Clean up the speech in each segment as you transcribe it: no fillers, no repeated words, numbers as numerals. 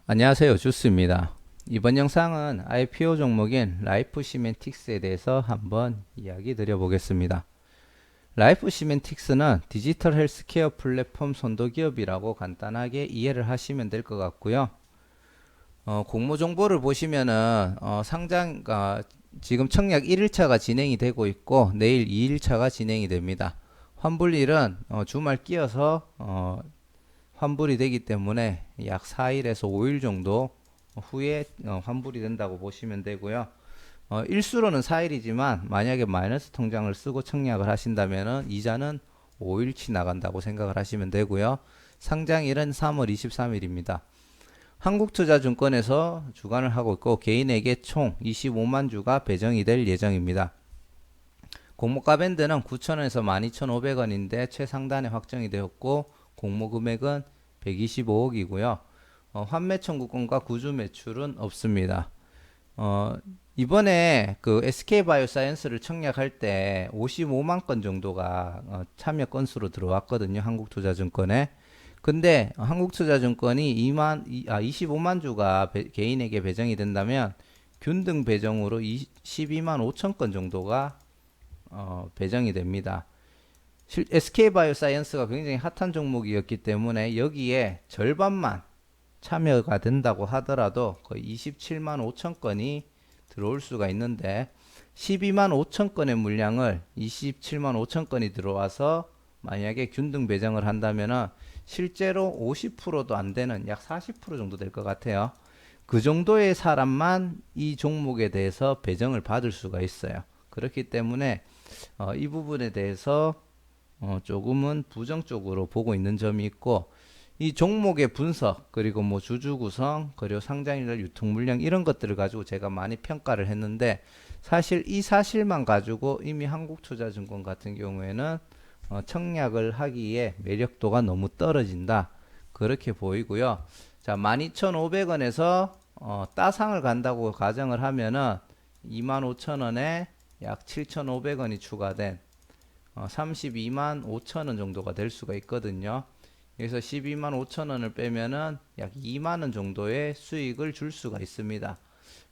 안녕하세요. 주스입니다. 이번 영상은 IPO 종목인 라이프 시멘틱스에 대해서 한번 이야기 드려보겠습니다. 라이프 시멘틱스는 디지털 헬스케어 플랫폼 선도기업이라고 간단하게 이해를 하시면 될 것 같고요. 공모 정보를 보시면은 지금 청약 1일차가 진행이 되고 있고 내일 2일차가 진행이 됩니다. 환불일은 주말 끼어서 환불이 되기 때문에 약 4일에서 5일 정도 후에 환불이 된다고 보시면 되고요. 일수로는 4일이지만 만약에 마이너스 통장을 쓰고 청약을 하신다면 이자는 5일치 나간다고 생각을 하시면 되고요. 상장일은 3월 23일입니다. 한국투자증권에서 주관을 하고 있고 개인에게 총 25만 주가 배정이 될 예정입니다. 공모가 밴드는 9,000원에서 12,500원인데 최상단에 확정이 되었고 공모 금액은 125억이고요. 환매 청구권과 구주 매출은 없습니다. 이번에 그 SK바이오사이언스를 청약할 때 55만 건 정도가 참여 건수로 들어왔거든요. 한국투자증권에. 근데 한국투자증권이 25만 주가 개인에게 배정이 된다면 균등 배정으로 12만 5천 건 정도가 배정이 됩니다. SK바이오사이언스가 굉장히 핫한 종목이었기 때문에 여기에 절반만 참여가 된다고 하더라도 거의 27만 5천 건이 들어올 수가 있는데 12만 5천 건의 물량을 27만 5천 건이 들어와서 만약에 균등 배정을 한다면 실제로 50%도 안 되는 약 40% 정도 될 것 같아요. 그 정도의 사람만 이 종목에 대해서 배정을 받을 수가 있어요. 그렇기 때문에 이 부분에 대해서 조금은 부정적으로 보고 있는 점이 있고 이 종목의 분석 그리고 뭐 주주 구성 그리고 상장일날 유통 물량 이런 것들을 가지고 제가 많이 평가를 했는데 사실 이 사실만 가지고 이미 한국투자증권 같은 경우에는 청약을 하기에 매력도가 너무 떨어진다 그렇게 보이고요. 자 12,500원에서 따상을 간다고 가정을 하면은 25,000원에 약 7,500원이 추가된 32만 5천 원 정도가 될 수가 있거든요. 그래서 12만 5천 원을 빼면은 약 2만 원 정도의 수익을 줄 수가 있습니다.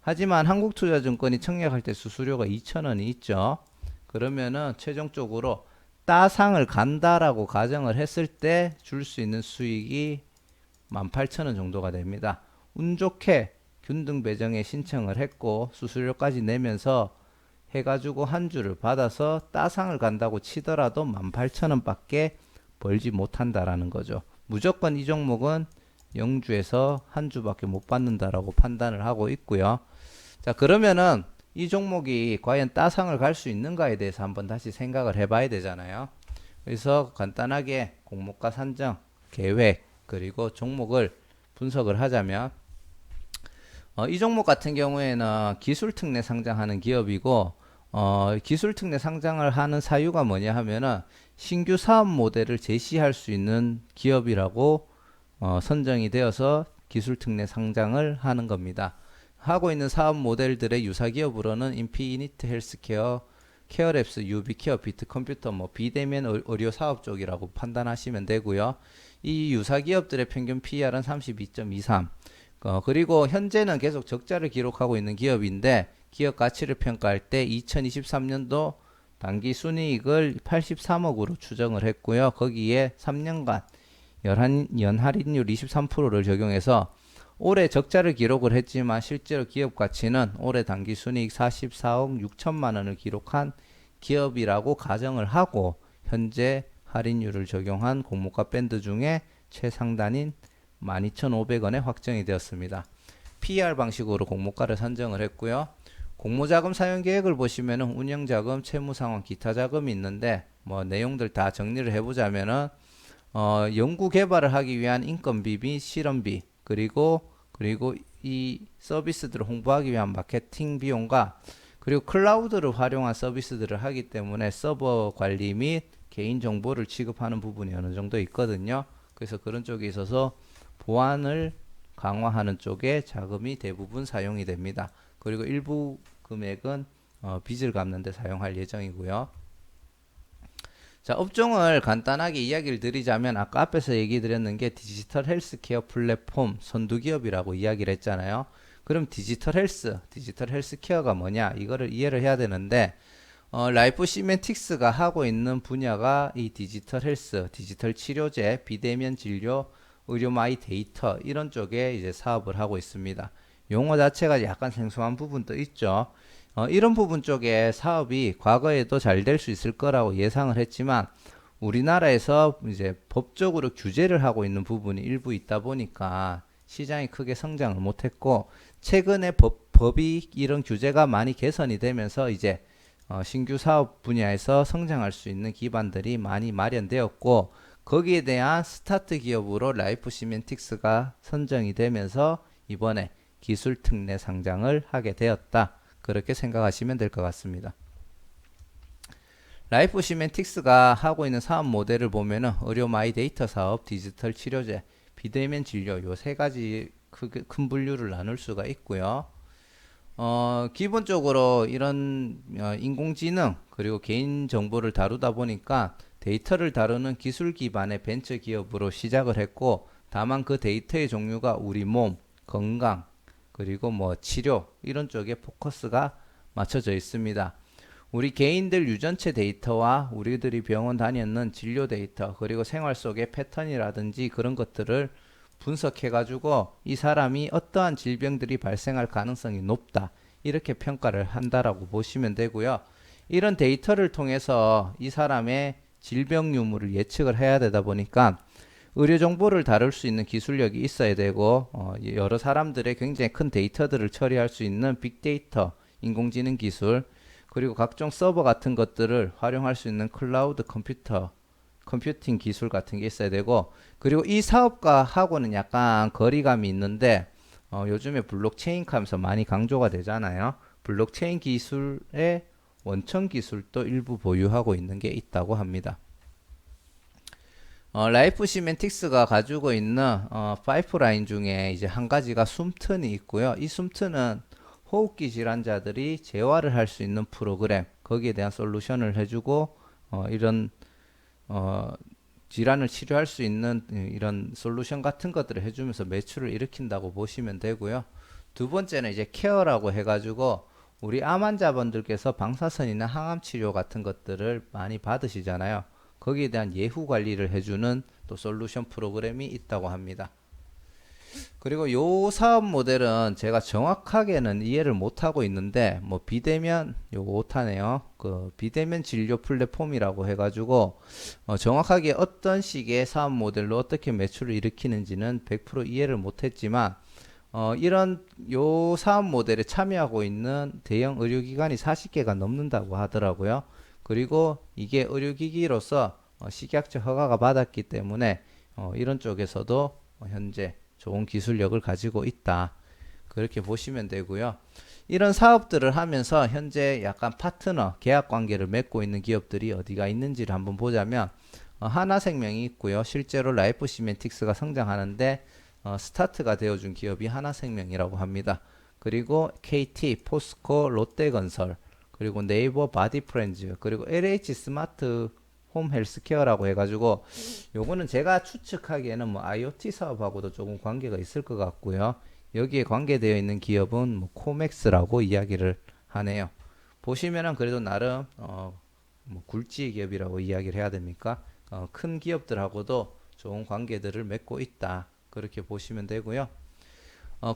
하지만 한국투자증권이 청약할 때 수수료가 2천 원이 있죠. 그러면은 최종적으로 따상을 간다라고 가정을 했을 때 줄 수 있는 수익이 18,000원 정도가 됩니다. 운 좋게 균등 배정에 신청을 했고 수수료까지 내면서 해가지고 한 주를 받아서 따상을 간다고 치더라도 18,000원밖에 벌지 못한다라는 거죠. 무조건 이 종목은 영주에서 한 주밖에 못 받는다라고 판단을 하고 있고요. 자, 그러면은 이 종목이 과연 따상을 갈 수 있는가에 대해서 한번 다시 생각을 해봐야 되잖아요. 그래서 간단하게 공모가 산정, 계획, 그리고 종목을 분석을 하자면 이 종목 같은 경우에는 기술 특례 상장하는 기업이고 기술 특례 상장을 하는 사유가 뭐냐 하면은 신규 사업 모델을 제시할 수 있는 기업이라고 선정이 되어서 기술 특례 상장을 하는 겁니다. 하고 있는 사업 모델들의 유사 기업으로는 인피니트 헬스케어, 케어랩스, 유비케어, 비트컴퓨터, 뭐 비대면 의료 사업 쪽이라고 판단하시면 되고요. 이 유사 기업들의 평균 PER은 32.23. 그리고 현재는 계속 적자를 기록하고 있는 기업인데 기업 가치를 평가할 때 2023년도 당기 순이익을 83억으로 추정을 했고요. 거기에 3년간 연할인율 23%를 적용해서 올해 적자를 기록을 했지만 실제로 기업 가치는 올해 당기 순이익 44억 6천만 원을 기록한 기업이라고 가정을 하고 현재 할인율을 적용한 공모가 밴드 중에 최상단인 12,500원에 확정이 되었습니다. PER 방식으로 공모가를 산정을 했고요. 공모자금 사용 계획을 보시면은 운영자금, 채무상환, 기타 자금이 있는데 뭐 내용들 다 정리를 해보자면은 연구 개발을 하기 위한 인건비 및 실험비 그리고 이 서비스들을 홍보하기 위한 마케팅 비용과 그리고 클라우드를 활용한 서비스들을 하기 때문에 서버 관리 및 개인 정보를 취급하는 부분이 어느 정도 있거든요. 그래서 그런 쪽에 있어서 보안을 강화하는 쪽에 자금이 대부분 사용이 됩니다. 그리고 일부 금액은 빚을 갚는 데 사용할 예정이고요. 자, 업종을 간단하게 이야기를 드리자면 아까 앞에서 얘기 드렸는 게 디지털 헬스케어 플랫폼 선두기업이라고 이야기를 했잖아요. 그럼 디지털 헬스케어가 뭐냐? 이거를 이해를 해야 되는데 라이프 시멘틱스가 하고 있는 분야가 이 디지털 헬스, 디지털 치료제, 비대면 진료, 의료 마이 데이터 이런 쪽에 이제 사업을 하고 있습니다. 용어 자체가 약간 생소한 부분도 있죠. 이런 부분 쪽에 사업이 과거에도 잘 될 수 있을 거라고 예상을 했지만 우리나라에서 이제 법적으로 규제를 하고 있는 부분이 일부 있다 보니까 시장이 크게 성장을 못했고 최근에 법이 이런 규제가 많이 개선이 되면서 이제 신규 사업 분야에서 성장할 수 있는 기반들이 많이 마련되었고 거기에 대한 스타트 기업으로 라이프 시멘틱스가 선정이 되면서 이번에 기술 특례 상장을 하게 되었다. 그렇게 생각하시면 될 것 같습니다. 라이프 시멘틱스가 하고 있는 사업 모델을 보면은 의료 마이 데이터 사업, 디지털 치료제, 비대면 진료 요 세 가지 큰 분류를 나눌 수가 있고요. 기본적으로 이런 인공지능 그리고 개인 정보를 다루다 보니까 데이터를 다루는 기술 기반의 벤처 기업으로 시작을 했고 다만 그 데이터의 종류가 우리 몸, 건강, 그리고 뭐 치료 이런 쪽에 포커스가 맞춰져 있습니다. 우리 개인들 유전체 데이터와 우리들이 병원 다녔는 진료 데이터 그리고 생활 속의 패턴이라든지 그런 것들을 분석해 가지고 이 사람이 어떠한 질병들이 발생할 가능성이 높다 이렇게 평가를 한다라고 보시면 되고요. 이런 데이터를 통해서 이 사람의 질병 유무를 예측을 해야 되다 보니까 의료 정보를 다룰 수 있는 기술력이 있어야 되고 여러 사람들의 굉장히 큰 데이터들을 처리할 수 있는 빅데이터, 인공지능 기술 그리고 각종 서버 같은 것들을 활용할 수 있는 클라우드 컴퓨팅 기술 같은 게 있어야 되고 그리고 이 사업과 하고는 약간 거리감이 있는데 요즘에 블록체인 하면서 많이 강조가 되잖아요. 블록체인 기술의 원천 기술도 일부 보유하고 있는 게 있다고 합니다. 라이프 시멘틱스가 가지고 있는 파이프라인 중에 이제 한 가지가 숨튼이 있고요. 이 숨튼은 호흡기 질환자들이 재활을 할 수 있는 프로그램, 거기에 대한 솔루션을 해주고 이런 질환을 치료할 수 있는 이런 솔루션 같은 것들을 해주면서 매출을 일으킨다고 보시면 되고요. 두 번째는 이제 케어라고 해가지고 우리 암 환자분들께서 방사선이나 항암 치료 같은 것들을 많이 받으시잖아요. 거기에 대한 예후 관리를 해주는 또 솔루션 프로그램이 있다고 합니다. 그리고 요 사업 모델은 제가 정확하게는 이해를 못하고 있는데 뭐 비대면 요거 오타네요. 그 비대면 진료 플랫폼이라고 해가지고 정확하게 어떤 식의 사업 모델로 어떻게 매출을 일으키는지는 100% 이해를 못했지만 이런 요 사업 모델에 참여하고 있는 대형 의료기관이 40개가 넘는다고 하더라고요. 그리고 이게 의료기기로서 식약처 허가가 받았기 때문에 이런 쪽에서도 현재 좋은 기술력을 가지고 있다. 그렇게 보시면 되고요. 이런 사업들을 하면서 현재 약간 파트너, 계약 관계를 맺고 있는 기업들이 어디가 있는지를 한번 보자면 하나생명이 있고요. 실제로 라이프 시멘틱스가 성장하는데 스타트가 되어준 기업이 하나생명이라고 합니다. 그리고 KT, 포스코, 롯데건설, 그리고 네이버 바디프렌즈, 그리고 LH 스마트 홈 헬스케어라고 해가지고 요거는 제가 추측하기에는 뭐 IoT 사업하고도 조금 관계가 있을 것 같고요. 여기에 관계되어 있는 기업은 뭐 코맥스라고 이야기를 하네요. 보시면은 그래도 나름 뭐 굴지 기업이라고 이야기를 해야 됩니까? 큰 기업들하고도 좋은 관계들을 맺고 있다. 그렇게 보시면 되고요.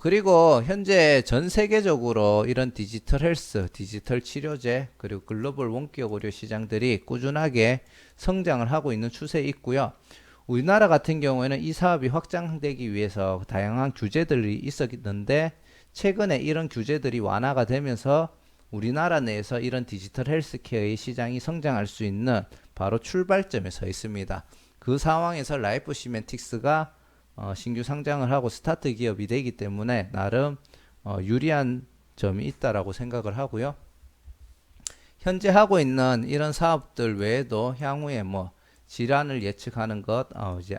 그리고 현재 전 세계적으로 이런 디지털 헬스, 디지털 치료제, 그리고 글로벌 원격 의료 시장들이 꾸준하게 성장을 하고 있는 추세에 있고요. 우리나라 같은 경우에는 이 사업이 확장되기 위해서 다양한 규제들이 있었는데 최근에 이런 규제들이 완화가 되면서 우리나라 내에서 이런 디지털 헬스케어의 시장이 성장할 수 있는 바로 출발점에 서 있습니다. 그 상황에서 라이프 시멘틱스가 신규 상장을 하고 스타트 기업이 되기 때문에 나름 유리한 점이 있다라고 생각을 하고요. 현재 하고 있는 이런 사업들 외에도 향후에 뭐 질환을 예측하는 것, 이제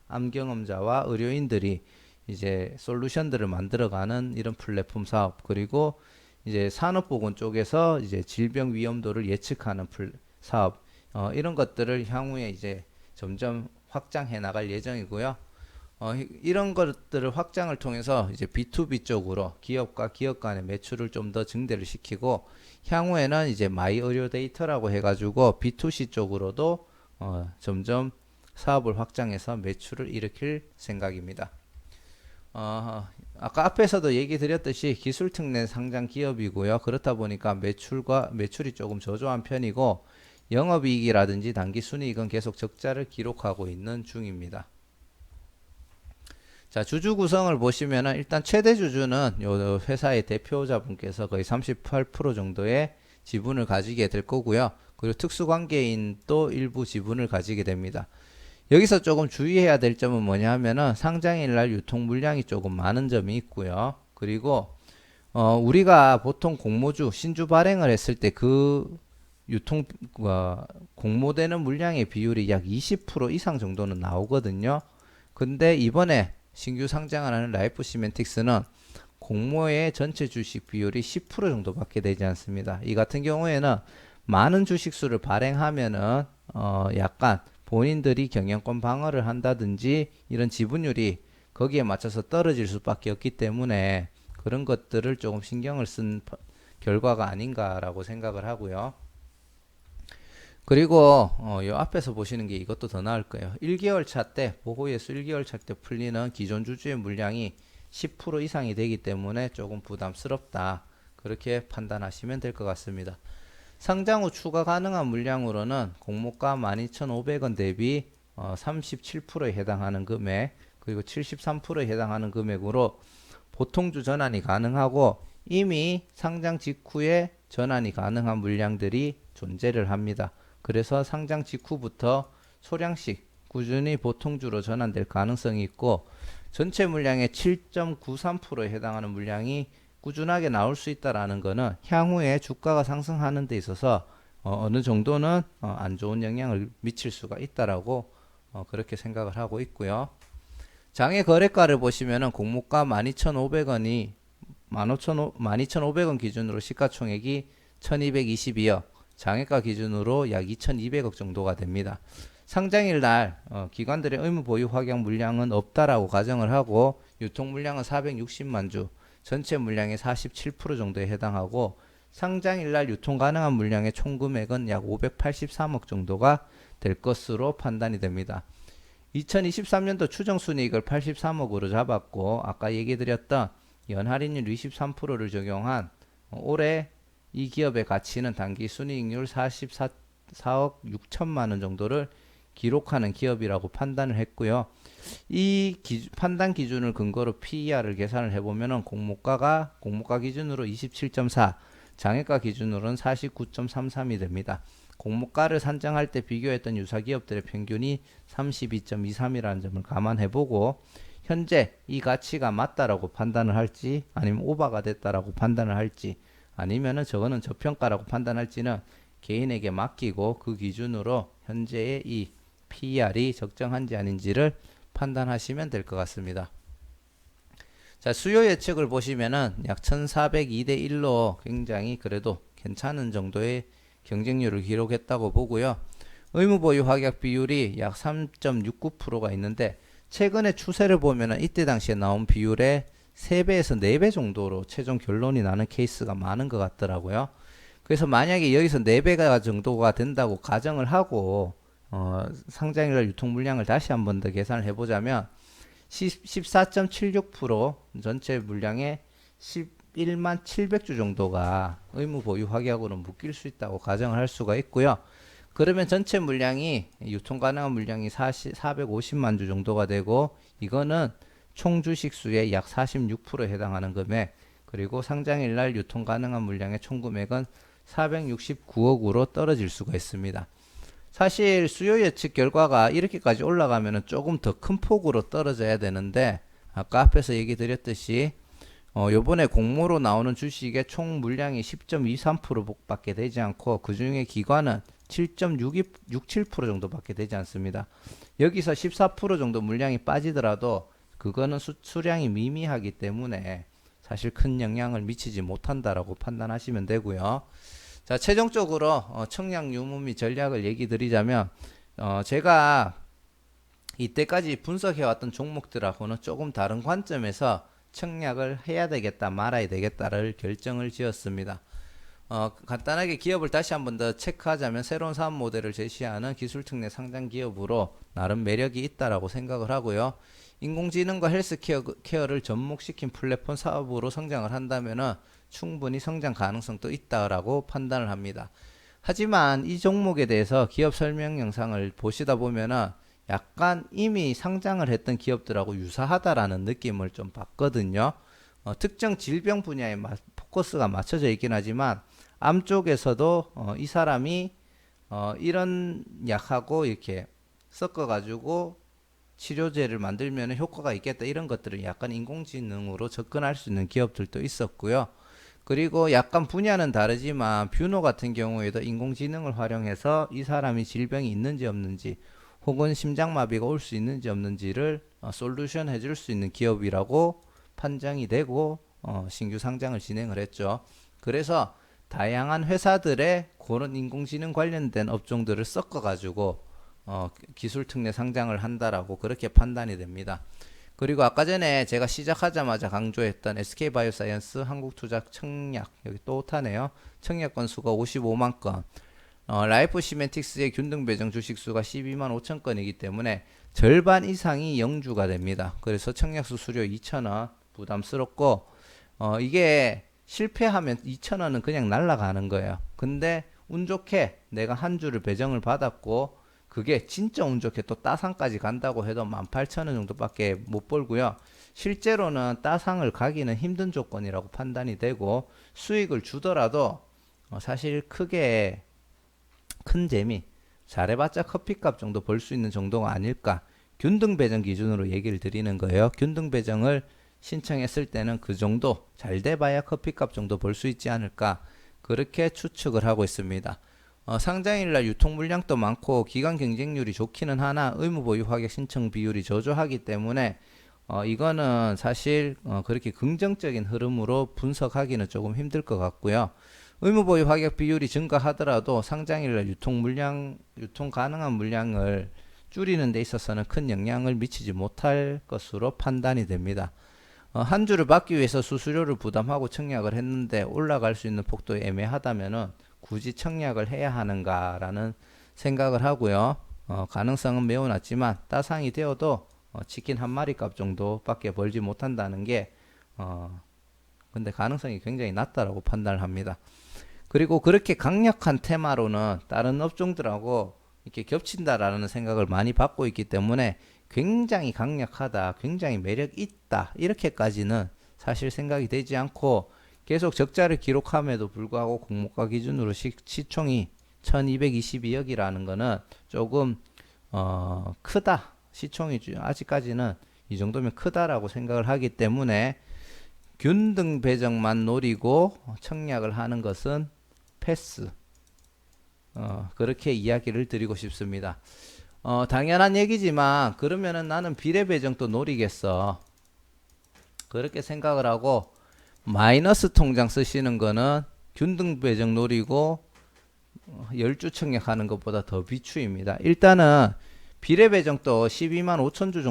암경험자와 의료인들이 이제 솔루션들을 만들어가는 이런 플랫폼 사업, 그리고 이제 산업보건 쪽에서 이제 질병 위험도를 예측하는 사업, 이런 것들을 향후에 이제 점점 확장해 나갈 예정이고요. 이런 것들을 확장을 통해서 이제 B2B 쪽으로 기업과 기업 간의 매출을 좀 더 증대를 시키고 향후에는 이제 마이 의료 데이터라고 해가지고 B2C 쪽으로도 점점 사업을 확장해서 매출을 일으킬 생각입니다. 아까 앞에서도 얘기 드렸듯이 기술 특례 상장 기업이고요. 그렇다 보니까 매출이 조금 저조한 편이고 영업이익이라든지 당기 순이익은 계속 적자를 기록하고 있는 중입니다. 자, 주주 구성을 보시면은 일단 최대 주주는 요 회사의 대표자분께서 거의 38% 정도의 지분을 가지게 될 거고요. 그리고 특수관계인도 일부 지분을 가지게 됩니다. 여기서 조금 주의해야 될 점은 뭐냐 하면은 상장일 날 유통 물량이 조금 많은 점이 있고요. 그리고 우리가 보통 공모주 신주 발행을 했을 때 그 유통 공모되는 물량의 비율이 약 20% 이상 정도는 나오거든요. 근데 이번에 신규 상장하는 라이프 시멘틱스는 공모의 전체 주식 비율이 10% 정도밖에 되지 않습니다. 이 같은 경우에는 많은 주식수를 발행하면은 약간 본인들이 경영권 방어를 한다든지 이런 지분율이 거기에 맞춰서 떨어질 수밖에 없기 때문에 그런 것들을 조금 신경을 쓴 결과가 아닌가라고 생각을 하고요. 그리고 요 앞에서 보시는 게 이것도 더 나을 거예요. 1개월 차 때 보호예수 1개월 차 때 풀리는 기존 주주의 물량이 10% 이상이 되기 때문에 조금 부담스럽다. 그렇게 판단하시면 될 것 같습니다. 상장 후 추가 가능한 물량으로는 공모가 12,500원 대비 37%에 해당하는 금액 그리고 73%에 해당하는 금액으로 보통주 전환이 가능하고 이미 상장 직후에 전환이 가능한 물량들이 존재를 합니다. 그래서 상장 직후부터 소량씩 꾸준히 보통주로 전환될 가능성이 있고 전체 물량의 7.93%에 해당하는 물량이 꾸준하게 나올 수 있다라는 것은 향후에 주가가 상승하는 데 있어서 어느 정도는 안 좋은 영향을 미칠 수가 있다라고 그렇게 생각을 하고 있고요. 장외 거래가를 보시면은 공모가 12,500원이 12,500원 기준으로 시가총액이 1,222억, 장외가 기준으로 약 2,200억 정도가 됩니다. 상장일 날 기관들의 의무 보유 확약 물량은 없다라고 가정을 하고 유통 물량은 460만 주, 전체 물량의 47% 정도에 해당하고 상장일 날 유통 가능한 물량의 총 금액은 약 583억 정도가 될 것으로 판단이 됩니다. 2023년도 추정 순이익을 83억으로 잡았고 아까 얘기 드렸던 연할인율 23%를 적용한 올해 이 기업의 가치는 단기 순이익률 44억 6천만 원 정도를 기록하는 기업이라고 판단을 했고요. 이 판단 기준을 근거로 PER을 계산을 해보면 공모가 기준으로 27.4, 장외가 기준으로는 49.33이 됩니다. 공모가를 산정할 때 비교했던 유사 기업들의 평균이 32.23이라는 점을 감안해보고 현재 이 가치가 맞다라고 판단을 할지 아니면 오버가 됐다라고 판단을 할지 아니면은 저거는 저평가라고 판단할지는 개인에게 맡기고 그 기준으로 현재의 이 PER이 적정한지 아닌지를 판단하시면 될 것 같습니다. 자, 수요 예측을 보시면은 약 1402대 1로 굉장히 그래도 괜찮은 정도의 경쟁률을 기록했다고 보고요. 의무 보유 확약 비율이 약 3.69%가 있는데 최근의 추세를 보면은 이때 당시에 나온 비율의 3배에서 4배 정도로 최종 결론이 나는 케이스가 많은 것 같더라고요. 그래서 만약에 여기서 4배가 정도가 된다고 가정을 하고 상장일날 유통 물량을 다시 한 번 더 계산을 해보자면 14.76% 전체 물량의 11만 700주 정도가 의무 보유 확약으로 묶일 수 있다고 가정을 할 수가 있고요. 그러면 전체 물량이 유통 가능한 물량이 450만 주 정도가 되고 이거는 총 주식 수의 약 46%에 해당하는 금액 그리고 상장일 날 유통 가능한 물량의 총 금액은 469억으로 떨어질 수가 있습니다. 사실 수요 예측 결과가 이렇게까지 올라가면 조금 더 큰 폭으로 떨어져야 되는데 아까 앞에서 얘기 드렸듯이 요번에 공모로 나오는 주식의 총 물량이 10.23% 밖에 되지 않고 그 중에 기관은 7.67% 정도밖에 되지 않습니다. 여기서 14% 정도 물량이 빠지더라도 그거는 수량이 미미하기 때문에 사실 큰 영향을 미치지 못한다라고 판단하시면 되고요. 자, 최종적으로 청약 유무 및 전략을 얘기 드리자면 제가 이때까지 분석해왔던 종목들하고는 조금 다른 관점에서 청약을 해야 되겠다 말아야 되겠다를 결정을 지었습니다. 간단하게 기업을 다시 한번 더 체크하자면 새로운 사업 모델을 제시하는 기술특례 상장 기업으로 나름 매력이 있다라고 생각을 하고요. 인공지능과 헬스케어를 접목시킨 플랫폼 사업으로 성장을 한다면 충분히 성장 가능성도 있다라고 판단을 합니다. 하지만 이 종목에 대해서 기업 설명 영상을 보시다 보면은 약간 이미 상장을 했던 기업들하고 유사하다라는 느낌을 좀 받거든요. 특정 질병 분야에 포커스가 맞춰져 있긴 하지만 암 쪽에서도 이 사람이 이런 약하고 이렇게 섞어가지고 치료제를 만들면 효과가 있겠다 이런 것들은 약간 인공지능으로 접근할 수 있는 기업들도 있었고요. 그리고 약간 분야는 다르지만 뷰노 같은 경우에도 인공지능을 활용해서 이 사람이 질병이 있는지 없는지 혹은 심장마비가 올 수 있는지 없는지를 솔루션 해줄 수 있는 기업이라고 판정이 되고 신규 상장을 진행을 했죠. 그래서 다양한 회사들의 그런 인공지능 관련된 업종들을 섞어가지고 기술 특례 상장을 한다라고 그렇게 판단이 됩니다. 그리고 아까 전에 제가 시작하자마자 강조했던 SK바이오사이언스 한국투자 청약 여기 또 타네요. 청약 건수가 55만 건. 라이프 시멘틱스의 균등 배정 주식수가 12만 5천 건이기 때문에 절반 이상이 영주가 됩니다. 그래서 청약 수수료 2,000원 부담스럽고 이게 실패하면 2,000원은 그냥 날아가는 거예요. 근데 운 좋게 내가 한 주를 배정을 받았고 그게 진짜 운 좋게 또 따상까지 간다고 해도 18,000원 정도밖에 못 벌고요. 실제로는 따상을 가기는 힘든 조건이라고 판단이 되고 수익을 주더라도 사실 크게 큰 재미 잘해봤자 커피값 정도 벌 수 있는 정도가 아닐까. 균등 배정 기준으로 얘기를 드리는 거예요. 균등 배정을 신청했을 때는 그 정도 잘 돼봐야 커피값 정도 벌 수 있지 않을까 그렇게 추측을 하고 있습니다. 상장일날 유통 물량도 많고 기간 경쟁률이 좋기는 하나 의무 보유 확약 신청 비율이 저조하기 때문에 이거는 사실 그렇게 긍정적인 흐름으로 분석하기는 조금 힘들 것 같고요. 의무 보유 확약 비율이 증가하더라도 상장일날 유통 가능한 물량을 줄이는 데 있어서는 큰 영향을 미치지 못할 것으로 판단이 됩니다. 한 주를 받기 위해서 수수료를 부담하고 청약을 했는데 올라갈 수 있는 폭도 애매하다면은 굳이 청약을 해야 하는가라는 생각을 하고요. 가능성은 매우 낮지만 따상이 되어도 치킨 한 마리 값 정도밖에 벌지 못한다는 게 근데 가능성이 굉장히 낮다라고 판단을 합니다. 그리고 그렇게 강력한 테마로는 다른 업종들하고 이렇게 겹친다라는 생각을 많이 받고 있기 때문에 굉장히 강력하다, 굉장히 매력 있다 이렇게까지는 사실 생각이 되지 않고 계속 적자를 기록함에도 불구하고 공모가 기준으로 시총이 1222억이라는 거는 조금 크다. 시총이 아직까지는 이 정도면 크다라고 생각을 하기 때문에 균등 배정만 노리고 청약을 하는 것은 패스. 그렇게 이야기를 드리고 싶습니다. 당연한 얘기지만 그러면은 나는 비례 배정도 노리겠어. 그렇게 생각을 하고 마이너스 통장 쓰시는 거는 균등 배정 노리고 10주 청약하는 것보다 더 비추입니다. 일단은 비례 배정도 12만 5천 주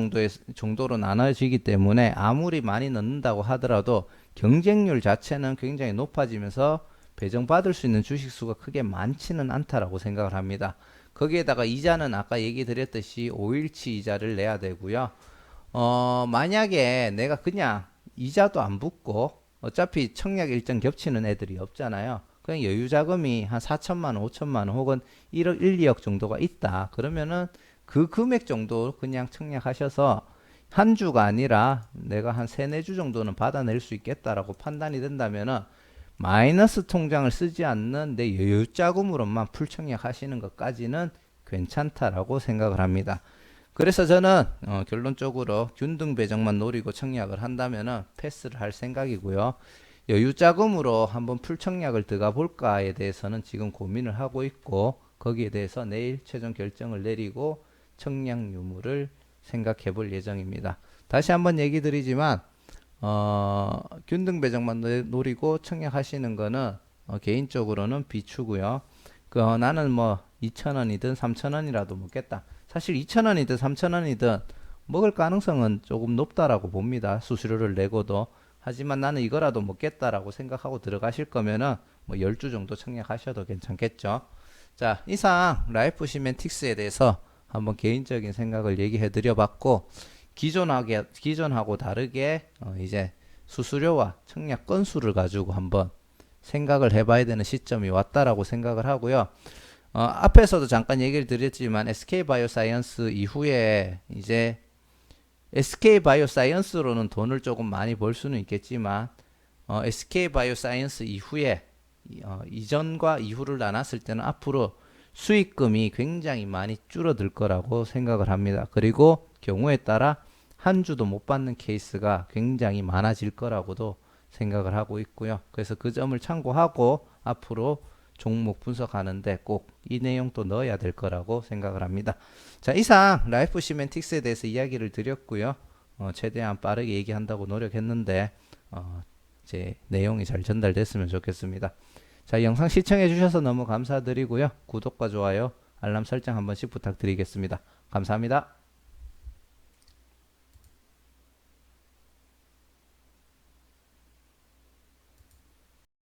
정도로 나눠지기 때문에 아무리 많이 넣는다고 하더라도 경쟁률 자체는 굉장히 높아지면서 배정받을 수 있는 주식수가 크게 많지는 않다라고 생각을 합니다. 거기에다가 이자는 아까 얘기 드렸듯이 5일치 이자를 내야 되고요. 만약에 내가 그냥 이자도 안 붙고 어차피 청약 일정 겹치는 애들이 없잖아요. 그냥 여유 자금이 한 4천만 원, 5천만 원 혹은 1억, 1, 2억 정도가 있다. 그러면은 그 금액 정도 그냥 청약하셔서 한 주가 아니라 내가 한 3, 4주 정도는 받아낼 수 있겠다라고 판단이 된다면은 마이너스 통장을 쓰지 않는 내 여유 자금으로만 풀 청약하시는 것까지는 괜찮다라고 생각을 합니다. 그래서 저는 결론적으로 균등 배정만 노리고 청약을 한다면은 패스를 할 생각이고요. 여유 자금으로 한번 풀 청약을 들어가 볼까에 대해서는 지금 고민을 하고 있고 거기에 대해서 내일 최종 결정을 내리고 청약 유무를 생각해 볼 예정입니다. 다시 한번 얘기 드리지만 균등 배정만 노리고 청약하시는 거는 개인적으로는 비추고요. 나는 뭐 2,000원이든 3,000원이라도 먹겠다. 사실 2,000원이든 3,000원이든 먹을 가능성은 조금 높다라고 봅니다. 수수료를 내고도. 하지만 나는 이거라도 먹겠다라고 생각하고 들어가실 거면은 뭐 10주 정도 청약하셔도 괜찮겠죠. 자, 이상 라이프 시멘틱스에 대해서 한번 개인적인 생각을 얘기해 드려 봤고, 기존하고 다르게 이제 수수료와 청약 건수를 가지고 한번 생각을 해봐야 되는 시점이 왔다라고 생각을 하고요. 앞에서도 잠깐 얘기를 드렸지만 SK바이오사이언스 이후에 이제 SK바이오사이언스로는 돈을 조금 많이 벌 수는 있겠지만 SK바이오사이언스 이후에 이전과 이후를 나눴을 때는 앞으로 수익금이 굉장히 많이 줄어들 거라고 생각을 합니다. 그리고 경우에 따라 한 주도 못 받는 케이스가 굉장히 많아질 거라고도 생각을 하고 있고요. 그래서 그 점을 참고하고 앞으로 종목 분석하는데 꼭 이 내용도 넣어야 될 거라고 생각을 합니다. 자, 이상 라이프 시멘틱스에 대해서 이야기를 드렸고요. 최대한 빠르게 얘기한다고 노력했는데 제 내용이 잘 전달됐으면 좋겠습니다. 자, 영상 시청해 주셔서 너무 감사드리고요. 구독과 좋아요, 알람 설정 한 번씩 부탁드리겠습니다. 감사합니다.